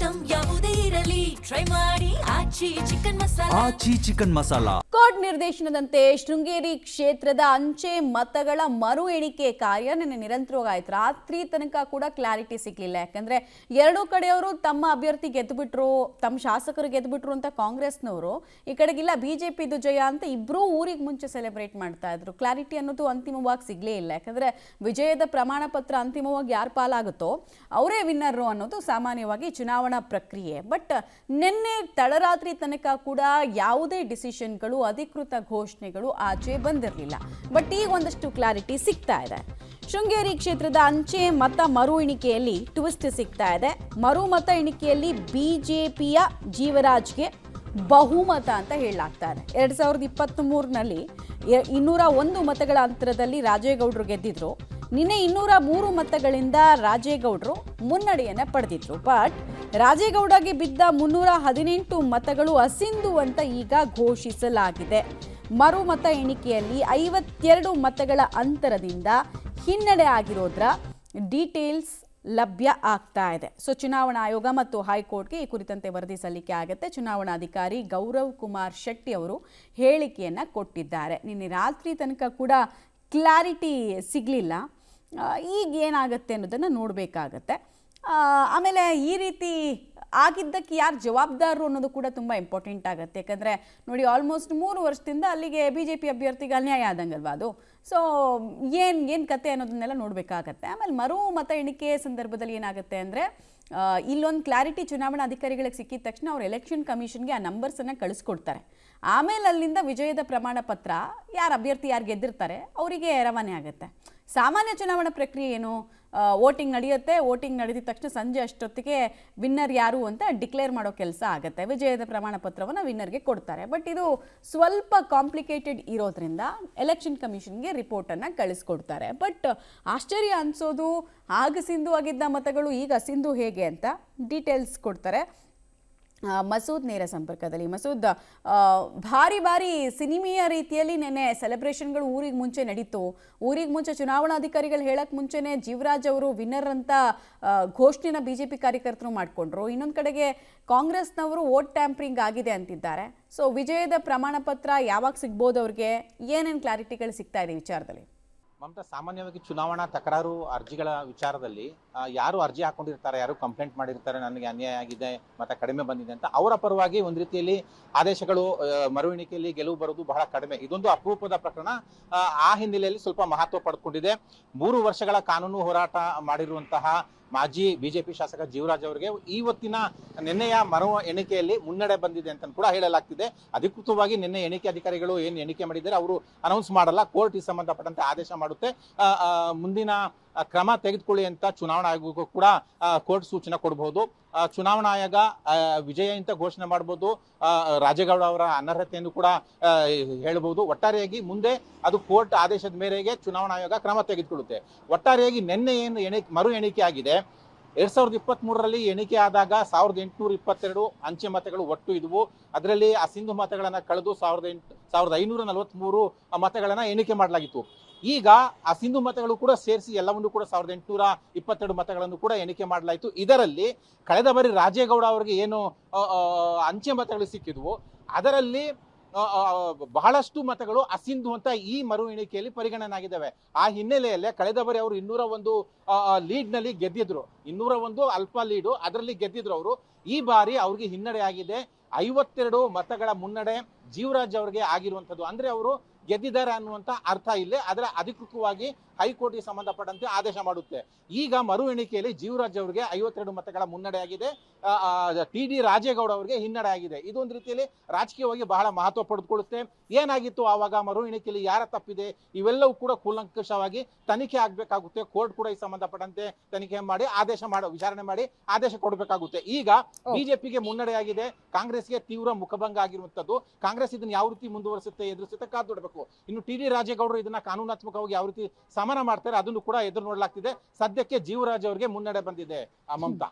Item ಯಾವುದೇ ಇರಲಿ try ಮಾಡಿ ಆಚಿ ಚಿಕನ್ ಮಸಾಲಾ. ಕೋರ್ಟ್ ನಿರ್ದೇಶನದಂತೆ ಶೃಂಗೇರಿ ಕ್ಷೇತ್ರದ ಅಂಚೆ ಮತಗಳ ಮರು ಎಣಿಕೆ ಕಾರ್ಯ ನಿನ್ನೆ ನಿರಂತರವಾಯಿತು. ರಾತ್ರಿ ತನಕ ಕೂಡ ಕ್ಲಾರಿಟಿ ಸಿಗ್ಲಿಲ್ಲ. ಯಾಕಂದ್ರೆ ಎರಡೂ ಕಡೆಯವರು ತಮ್ಮ ಅಭ್ಯರ್ಥಿ ಗೆದ್ದುಬಿಟ್ರು, ತಮ್ಮ ಶಾಸಕರು ಗೆದ್ದುಬಿಟ್ರು ಅಂತ ಕಾಂಗ್ರೆಸ್ನವರು, ಈ ಕಡೆಗಿಲ್ಲ ಬಿಜೆಪಿದು ಜಯ ಅಂತ ಇಬ್ರು ಊರಿಗೆ ಮುಂಚೆ ಸೆಲೆಬ್ರೇಟ್ ಮಾಡ್ತಾ ಇದ್ರು. ಕ್ಲಾರಿಟಿ ಅನ್ನೋದು ಅಂತಿಮವಾಗಿ ಸಿಗ್ಲೇ ಇಲ್ಲ. ಯಾಕಂದ್ರೆ ವಿಜಯದ ಪ್ರಮಾಣ ಪತ್ರ ಅಂತಿಮವಾಗಿ ಯಾರು ಪಾಲಾಗುತ್ತೋ ಅವರೇ ವಿನ್ನರು ಅನ್ನೋದು ಸಾಮಾನ್ಯವಾಗಿ ಚುನಾವಣಾ ಪ್ರಕ್ರಿಯೆ. ಬಟ್ ನಿನ್ನೆ ತಡರಾತ್ರಿ ತನಕ ಕೂಡ ಯಾವುದೇ ಡಿಸಿಷನ್ಗಳು, ಅಧಿಕೃತ ಘೋಷಣೆಗಳು ಆಚೆ ಬಂದಿರಲಿಲ್ಲ. ಬಟ್ ಈಗ ಒಂದಷ್ಟು ಕ್ಲಾರಿಟಿ ಸಿಗ್ತಾ ಇದೆ. ಶೃಂಗೇರಿ ಕ್ಷೇತ್ರದ ಅಂಚೆ ಮತ ಮರು ಎಣಿಕೆಯಲ್ಲಿ ಟ್ವಿಸ್ಟ್ ಸಿಗ್ತಾ ಇದೆ. ಮರು ಮತ ಎಣಿಕೆಯಲ್ಲಿ ಬಿಜೆಪಿಯ ಜೀವರಾಜ್ಗೆ ಬಹುಮತ ಅಂತ ಹೇಳಲಾಗ್ತಾ ಇದೆ. 2023ನಲ್ಲಿ 201 ಮತಗಳ ಅಂತರದಲ್ಲಿ ರಾಜೇಗೌಡರು ಗೆದ್ದಿದ್ರು. ನಿನ್ನೆ 203 ಮತಗಳಿಂದ ರಾಜೇಗೌಡರು ಮುನ್ನಡೆಯನ್ನು ಪಡೆದಿದ್ರು. ಬಟ್ ರಾಜೇಗೌಡಗೆ ಬಿದ್ದ 318 ಮತಗಳು ಅಸಿಂಧು ಅಂತ ಈಗ ಘೋಷಿಸಲಾಗಿದೆ. ಮರು ಮತ ಎಣಿಕೆಯಲ್ಲಿ 52 ಮತಗಳ ಅಂತರದಿಂದ ಹಿನ್ನಡೆ ಆಗಿರೋದ್ರ ಡೀಟೇಲ್ಸ್ ಲಭ್ಯ ಆಗ್ತಾ ಇದೆ. ಸೊ ಚುನಾವಣಾ ಆಯೋಗ ಮತ್ತು ಹೈಕೋರ್ಟ್ಗೆ ಈ ಕುರಿತಂತೆ ವರದಿ ಸಲ್ಲಿಕೆ ಆಗುತ್ತೆ. ಚುನಾವಣಾಧಿಕಾರಿ ಗೌರವ್ ಕುಮಾರ್ ಶೆಟ್ಟಿ ಅವರು ಹೇಳಿಕೆಯನ್ನು ಕೊಟ್ಟಿದ್ದಾರೆ. ನಿನ್ನೆ ರಾತ್ರಿ ತನಕ ಕೂಡ ಕ್ಲಾರಿಟಿ ಸಿಗಲಿಲ್ಲ. ಈಗ ಏನಾಗುತ್ತೆ ಅನ್ನೋದನ್ನು ನೋಡಬೇಕಾಗತ್ತೆ. ಆಮೇಲೆ ಈ ರೀತಿ ಆಗಿದ್ದಕ್ಕೆ ಯಾರು ಜವಾಬ್ದಾರರು ಅನ್ನೋದು ಕೂಡ ತುಂಬ ಇಂಪಾರ್ಟೆಂಟ್ ಆಗುತ್ತೆ. ಯಾಕಂದರೆ ನೋಡಿ, ಆಲ್ಮೋಸ್ಟ್ 3 ವರ್ಷದಿಂದ ಅಲ್ಲಿಗೆ ಬಿ ಜೆ ಪಿ ಅಭ್ಯರ್ಥಿಗೆ ಅನ್ಯಾಯ ಆದಂಗಲ್ವಾ ಅದು. ಸೊ ಏನು ಕತೆ ಅನ್ನೋದನ್ನೆಲ್ಲ ನೋಡಬೇಕಾಗತ್ತೆ. ಆಮೇಲೆ ಮರು ಮತ ಎಣಿಕೆ ಸಂದರ್ಭದಲ್ಲಿ ಏನಾಗುತ್ತೆ ಅಂದರೆ, ಇಲ್ಲೊಂದು ಕ್ಲಾರಿಟಿ ಚುನಾವಣಾ ಅಧಿಕಾರಿಗಳಿಗೆ ಸಿಕ್ಕಿದ ತಕ್ಷಣ ಅವ್ರು ಎಲೆಕ್ಷನ್ ಕಮಿಷನ್ಗೆ ಆ ನಂಬರ್ಸನ್ನು ಕಳಿಸ್ಕೊಡ್ತಾರೆ. ಆಮೇಲೆ ಅಲ್ಲಿಂದ ವಿಜಯದ ಪ್ರಮಾಣ ಪತ್ರ ಯಾರು ಅಭ್ಯರ್ಥಿ ಯಾರು ಗೆದ್ದಿರ್ತಾರೆ ಅವರಿಗೆ ರವಾನೆ ಆಗುತ್ತೆ. ಸಾಮಾನ್ಯ ಚುನಾವಣಾ ಪ್ರಕ್ರಿಯೆ ಏನು, ವೋಟಿಂಗ್ ನಡೆಯುತ್ತೆ. ವೋಟಿಂಗ್ ನಡೆದಿದ ತಕ್ಷಣ ಸಂಜೆ ಅಷ್ಟೊತ್ತಿಗೆ ವಿನ್ನರ್ ಯಾರು ಅಂತ ಡಿಕ್ಲೇರ್ ಮಾಡೋ ಕೆಲಸ ಆಗುತ್ತೆ. ವಿಜಯದ ಪ್ರಮಾಣ ಪತ್ರವನ್ನು ವಿನ್ನರ್ಗೆ ಕೊಡ್ತಾರೆ. ಬಟ್ ಇದು ಸ್ವಲ್ಪ ಕಾಂಪ್ಲಿಕೇಟೆಡ್ ಇರೋದ್ರಿಂದ ಎಲೆಕ್ಷನ್ ಕಮಿಷನ್ಗೆ ರಿಪೋರ್ಟನ್ನು ಕಳಿಸ್ಕೊಡ್ತಾರೆ. ಬಟ್ ಆಶ್ಚರ್ಯ ಅನಿಸೋದು, ಆಗ ಸಿಂಧು ಆಗಿದ್ದ ಮತಗಳು ಈಗ ಸಿಂಧು ಹೇಗೆ ಅಂತ ಡೀಟೇಲ್ಸ್ ಕೊಡ್ತಾರೆ. ಮಸೂದ್ ನೇರ ಸಂಪರ್ಕದಲ್ಲಿ. ಮಸೂದ್, ಭಾರಿ ಸಿನಿಮೀಯ ರೀತಿಯಲ್ಲಿ ನೆನ್ನೆ ಸೆಲೆಬ್ರೇಷನ್ಗಳು ಊರಿಗೆ ಮುಂಚೆ ನಡೀತು. ಊರಿಗೆ ಮುಂಚೆ ಚುನಾವಣಾಧಿಕಾರಿಗಳು ಹೇಳಕ್ಕೆ ಮುಂಚೆನೇ ಜೀವರಾಜ್ ಅವರು ವಿನ್ನರ್ ಅಂತ ಘೋಷಣೆನ ಬಿಜೆಪಿ ಕಾರ್ಯಕರ್ತರು ಮಾಡಿಕೊಂಡ್ರು. ಇನ್ನೊಂದು ಕಡೆಗೆ ಕಾಂಗ್ರೆಸ್ನವರು ವೋಟ್ ಟ್ಯಾಂಪರಿಂಗ್ ಆಗಿದೆ ಅಂತಿದ್ದಾರೆ. ಸೊ ವಿಜಯದ ಪ್ರಮಾಣ ಪತ್ರ ಯಾವಾಗ ಸಿಗ್ಬೋದು ಅವ್ರಿಗೆ, ಏನೇನು ಕ್ಲಾರಿಟಿಗಳು ಸಿಗ್ತಾ ಇದೆ ವಿಚಾರದಲ್ಲಿ? ಮಮತಾ, ಸಾಮಾನ್ಯವಾಗಿ ಚುನಾವಣಾ ತಕರಾರು ಅರ್ಜಿಗಳ ವಿಚಾರದಲ್ಲಿ ಯಾರು ಅರ್ಜಿ ಹಾಕೊಂಡಿರ್ತಾರೆ, ಯಾರು ಕಂಪ್ಲೇಂಟ್ ಮಾಡಿರ್ತಾರೆ, ನನಗೆ ಅನ್ಯಾಯ ಆಗಿದೆ ಮತ ಕಡಿಮೆ ಬಂದಿದೆ ಅಂತ, ಅವರ ಪರವಾಗಿ ಒಂದು ರೀತಿಯಲ್ಲಿ ಆದೇಶಗಳು ಮರು ಎಣಿಕೆಯಲ್ಲಿ ಗೆಲುವು ಬರೋದು ಬಹಳ ಕಡಿಮೆ. ಇದೊಂದು ಅಪರೂಪದ ಪ್ರಕರಣ. ಆ ಹಿನ್ನೆಲೆಯಲ್ಲಿ ಸ್ವಲ್ಪ ಮಹತ್ವ ಪಡೆದುಕೊಂಡಿದೆ. 3 ವರ್ಷಗಳ ಕಾನೂನು ಹೋರಾಟ ಮಾಡಿರುವಂತಹ ಮಾಜಿ ಬಿಜೆಪಿ ಶಾಸಕ ಜೀವರಾಜ್ ಅವರಿಗೆ ಇವತ್ತಿನ ನಿನ್ನೆಯ ಮರು ಎಣಿಕೆಯಲ್ಲಿ ಮುನ್ನಡೆ ಬಂದಿದೆ ಅಂತ ಕೂಡ ಹೇಳಲಾಗ್ತಿದೆ. ಅಧಿಕೃತವಾಗಿ ನಿನ್ನೆ ಎಣಿಕೆ ಅಧಿಕಾರಿಗಳು ಏನು ಎಣಿಕೆ ಮಾಡಿದ್ದಾರೆ ಅವರು ಅನೌನ್ಸ್ ಮಾಡಲ್ಲ. ಕೋರ್ಟ್ ಈ ಸಂಬಂಧಪಟ್ಟಂತೆ ಆದೇಶ ಮಾಡುತ್ತೆ. ಮುಂದಿನ ಕ್ರಮ ತೆಗೆದುಕೊಳ್ಳಿ ಅಂತ ಚುನಾವಣಾ ಆಯೋಗಕ್ಕೂ ಕೂಡ ಕೋರ್ಟ್ ಸೂಚನೆ ಕೊಡಬಹುದು. ಚುನಾವಣಾ ಆಯೋಗ ವಿಜಯ ಅಂತ ಘೋಷಣೆ ಮಾಡಬಹುದು. ರಾಜೇಗೌಡ ಅವರ ಅನರ್ಹತೆಯನ್ನು ಕೂಡ ಹೇಳಬಹುದು. ಒಟ್ಟಾರೆಯಾಗಿ ಮುಂದೆ ಅದು ಕೋರ್ಟ್ ಆದೇಶದ ಮೇರೆಗೆ ಚುನಾವಣಾ ಆಯೋಗ ಕ್ರಮ ತೆಗೆದುಕೊಳ್ಳುತ್ತೆ. ಒಟ್ಟಾರೆಯಾಗಿ ನಿನ್ನೆ ಏನು ಮರು ಎಣಿಕೆ ಆಗಿದೆ, 2023ರಲ್ಲಿ ಎಣಿಕೆ ಆದಾಗ 1822 ಅಂಚೆ ಮತಗಳು ಒಟ್ಟು ಇದ್ವು. ಅದರಲ್ಲಿ ಅಸಿಂಧು ಮತಗಳನ್ನ ಕಳೆದು 1543 ಮತಗಳನ್ನ ಎಣಿಕೆ ಮಾಡಲಾಗಿತ್ತು. ಈಗ ಆ ಸಿಂಧು ಮತಗಳು ಕೂಡ ಸೇರಿಸಿ ಎಲ್ಲವನ್ನೂ ಕೂಡ 1822 ಮತಗಳನ್ನು ಕೂಡ ಎಣಿಕೆ ಮಾಡಲಾಯಿತು. ಇದರಲ್ಲಿ ಕಳೆದ ಬಾರಿ ರಾಜೇಗೌಡ ಅವರಿಗೆ ಏನು ಅಂಚೆ ಮತಗಳು ಸಿಕ್ಕಿದ್ವು, ಅದರಲ್ಲಿ ಬಹಳಷ್ಟು ಮತಗಳು ಅಸಿಂಧು ಅಂತ ಈ ಮರು ಎಣಿಕೆಯಲ್ಲಿ ಪರಿಗಣನಾಗಿದ್ದಾವೆ. ಆ ಹಿನ್ನೆಲೆಯಲ್ಲೇ ಕಳೆದ ಬಾರಿ ಅವರು 201 ಲೀಡ್ ನಲ್ಲಿ ಗೆದ್ದಿದ್ರು. 201 ಅಲ್ಪ ಲೀಡು, ಅದರಲ್ಲಿ ಗೆದ್ದಿದ್ರು ಅವರು. ಈ ಬಾರಿ ಅವ್ರಿಗೆ ಹಿನ್ನಡೆ ಆಗಿದೆ. 52 ಮತಗಳ ಮುನ್ನಡೆ ಜೀವರಾಜ್ ಅವರಿಗೆ ಆಗಿರುವಂಥದ್ದು. ಅಂದ್ರೆ ಅವರು ಗೆದ್ದಿದ್ದಾರೆ ಅನ್ನುವಂಥ ಅರ್ಥ ಇಲ್ಲೇ. ಅದರ ಅಧಿಕೃತವಾಗಿ ಹೈಕೋರ್ಟ್ಗೆ ಸಂಬಂಧಪಟ್ಟಂತೆ ಆದೇಶ ಮಾಡುತ್ತೆ. ಈಗ ಮರು ಎಣಿಕೆಯಲ್ಲಿ ಜೀವರಾಜ್ ಅವರಿಗೆ 52 ಮತಗಳ ಮುನ್ನಡೆ ಆಗಿದೆ. ಟಿ.ಡಿ. ರಾಜೇಗೌಡ ಅವರಿಗೆ ಹಿನ್ನಡೆ ಆಗಿದೆ. ಇದೊಂದು ರೀತಿಯಲ್ಲಿ ರಾಜಕೀಯವಾಗಿ ಬಹಳ ಮಹತ್ವ ಪಡೆದುಕೊಳ್ಳುತ್ತೆ. ಏನಾಗಿತ್ತು ಆವಾಗ ಮರು ಎಣಿಕೆಯಲ್ಲಿ, ಯಾರ ತಪ್ಪಿದೆ, ಇವೆಲ್ಲವೂ ಕೂಡ ಕೂಲಂಕಷವಾಗಿ ತನಿಖೆ ಆಗಬೇಕಾಗುತ್ತೆ. ಕೋರ್ಟ್ ಕೂಡ ಈ ಸಂಬಂಧಪಟ್ಟಂತೆ ತನಿಖೆ ಮಾಡಿ ವಿಚಾರಣೆ ಮಾಡಿ ಆದೇಶ ಕೊಡಬೇಕಾಗುತ್ತೆ. ಈಗ ಬಿಜೆಪಿಗೆ ಮುನ್ನಡೆ ಆಗಿದೆ, ಕಾಂಗ್ರೆಸ್ಗೆ ತೀವ್ರ ಮುಖಭಂಗ ಆಗಿರುವಂತದ್ದು. ಕಾಂಗ್ರೆಸ್ ಇದನ್ನ ಯಾವ ರೀತಿ ಮುಂದುವರಿಸುತ್ತೆ, ಎದುರಿಸುತ್ತೆ, ಕಾದು ನೋಡಬೇಕು. ಇನ್ನು ಟಿ.ಡಿ. ರಾಜೇಗೌಡರು ಇದನ್ನ ಕಾನೂನಾತ್ಮಕವಾಗಿ ಯಾವ ರೀತಿ ಸಮರ ಮಾಡ್ತಾರೆ ಅದನ್ನು ಕೂಡ ಎದುರು ನೋಡಲಾಗ್ತಿದೆ. ಸದ್ಯಕ್ಕೆ ಜೀವರಾಜ್ ಅವರಿಗೆ ಮುನ್ನಡೆ ಬಂದಿದೆ. ಮಮತಾ.